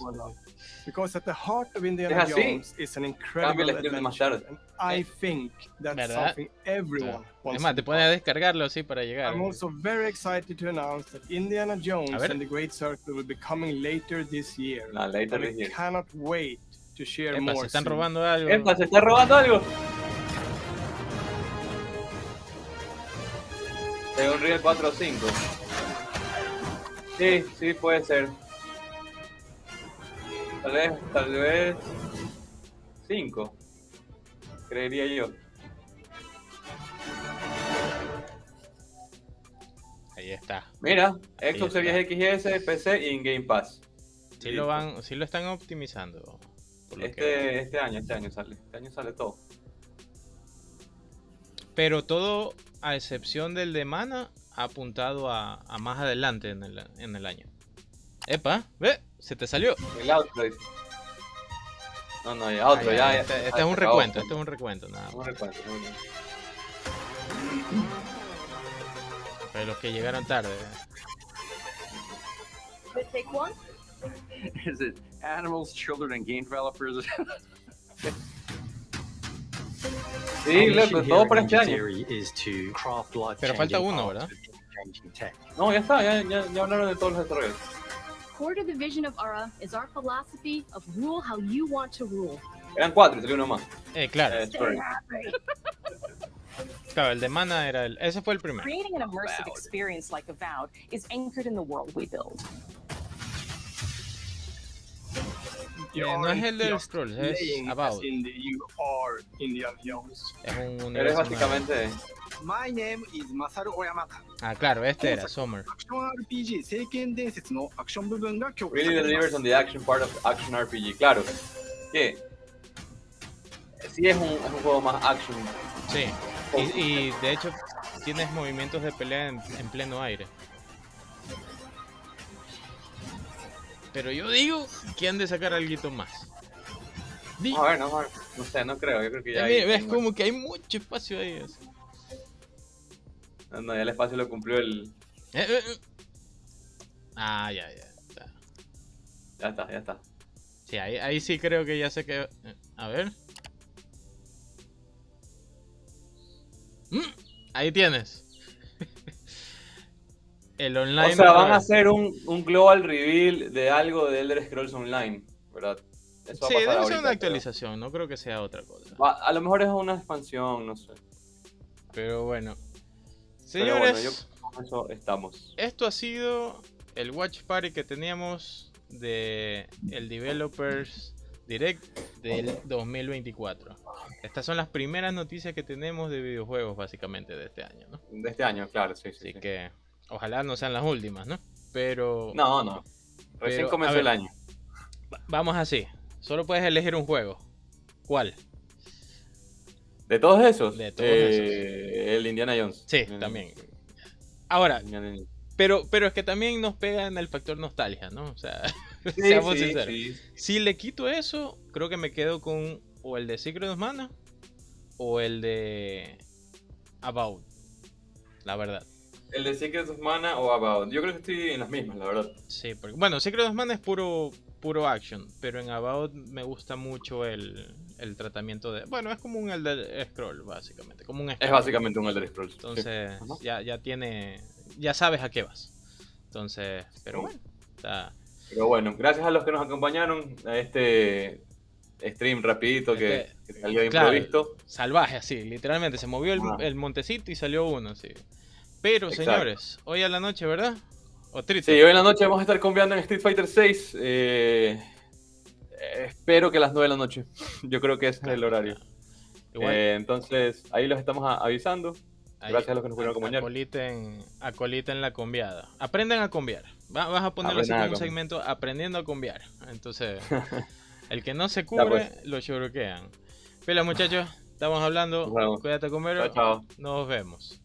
Because at the heart of Indiana Jones is an incredible adventure, and I think that's something everyone wants. Es más, te puedes descargarlo así para llegar. I'm also very excited to announce that Indiana Jones and the Great Circle will be coming later this year. Later this year. I cannot wait to share more. Se están robando algo. Se está robando algo. De un Real 4 o 5. Sí, puede ser. Tal vez 5, creería yo. Ahí está. Mira, Xbox Series X y S, PC y en Game Pass. Sí lo están optimizando. Este año sale todo. Pero todo, a excepción del de Mana, ha apuntado a más adelante en el año. Epa, ve, se te salió. El outro. No, ya otro, ya. Este es un recuento, nada más. Un recuento. Pero los que llegaron tarde. Take one. Is it animals, children, and game developers? Sí, loco, todo para este año. Pero falta uno, ¿verdad? No, ya está, ya hablaron de todos los desarrollos. Core to the vision of ARA is our philosophy of rule how you want to rule. Eran 4, salió uno más. Claro. Claro, el de Mana era ese fue el primero. Creating an immersive experience like Avowed is anchored in the world we build. No es el de Scrolls, es About. Eres básicamente... My name is Masaru Oyamaka. Claro, este era Summer. Really delivers on the action part of action RPG. Claro. ¿Qué? Sí es un juego más action. Sí. Y de hecho tienes movimientos de pelea en pleno aire. Pero yo digo que han de sacar algo más. A ver, no sé, no creo. Yo creo que ya ves como que hay mucho espacio ahí. No, ya el espacio lo cumplió el... Ya está. Sí, ahí sí creo que ya sé que... A ver. Ahí tienes. El online. O sea, van a hacer un global reveal de algo de Elder Scrolls Online, ¿verdad? Eso sí, va a pasar debe ser ahorita, una actualización, no creo que sea otra cosa. A lo mejor es una expansión, no sé. Pero bueno. Señores, yo con eso estamos. Esto ha sido el Watch Party que teníamos de el Developers Direct del 2024. Estas son las primeras noticias que tenemos de videojuegos básicamente de este año, ¿no? De este año, claro, sí. Así que ojalá no sean las últimas, ¿no? Pero... No. Recién comenzó el año. Vamos así. Solo puedes elegir un juego. ¿Cuál? ¿De todos esos? De todos esos. El Indiana Jones. Sí, también. Ahora, pero es que también nos pega en el factor nostalgia, ¿no? O sea, seamos sinceros. Sí. Si le quito eso, creo que me quedo con o el de Secret of Mana o el de About. La verdad. El de Secret of Mana o About. Yo creo que estoy en las mismas, la verdad. Sí, porque, bueno, Secret of Mana es puro action, pero en About me gusta mucho el tratamiento de... Bueno, es como un Elder Scroll, básicamente. Como un es básicamente un Elder Scroll. Entonces, sí. ya tiene... Ya sabes a qué vas. Entonces, pero bueno. Pero bueno, gracias a los que nos acompañaron a este stream rapidito que salió de improviso. Salvaje, así, literalmente. Se movió el montecito y salió uno, así. Pero, exacto. Señores, hoy a la noche, ¿verdad? Sí, hoy en la noche vamos a estar cambiando en Street Fighter 6. Espero que a las 9 de la noche. Yo creo que ese es el horario. Entonces, ahí los estamos avisando. Gracias a los que nos pudieron acompañar. Acoliten la combiada. Aprendan a combiar. Vas a ponerlo así como un segmento, aprendiendo a combiar. Entonces, el que no se cubre, lo choroquean. Pero muchachos, estamos hablando. Cuídate, Combero. Chao. Nos vemos.